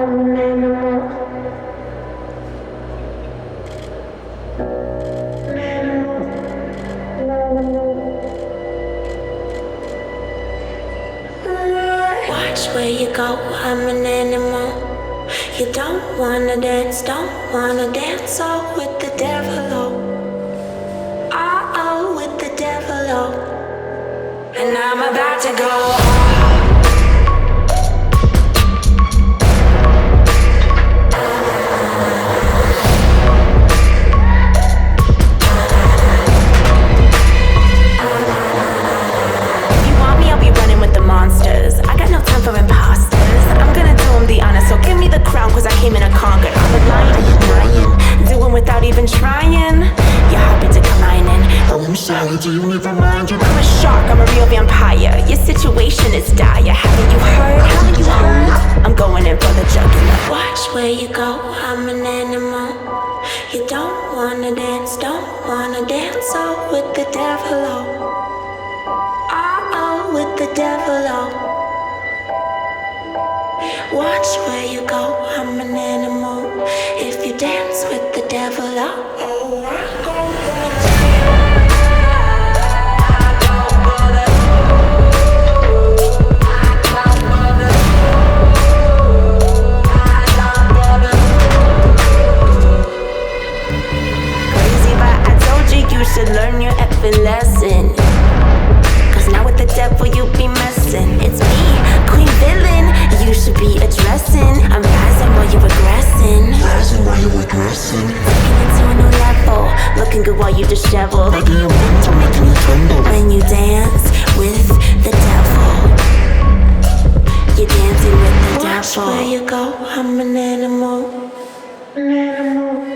I'm an animal. Watch where you go, I'm an animal. You don't wanna dance, oh, with the devil, oh, with the devil, oh. And I'm about to go. Monsters. I got no time for imposters. I'm gonna do them the honor, so give me the crown, cause I came in a conquer. I'm a lion, doing without even trying. Your heartbeat declining. Oh, I'm sorry, do you even mind? I'm a shark, I'm a real vampire. Your situation is dire. Haven't you heard? I'm going in for the jugular. Watch where you go, I'm an animal. You don't wanna dance, oh, with the devil, oh. With the devil, oh. Watch where you go, I'm an animal. If you dance with the devil, oh, I go crazy, but I told you you should learn your effing lesson. Now with the devil you be messing. It's me, queen villain, you should be addressing. I'm rising while you're regressing. Taking it to a new level, looking good while you disheveled. My damn wings are making you tremble. When you dance with the devil, you're dancing with the devil. Watch where you go, I'm an animal. An animal.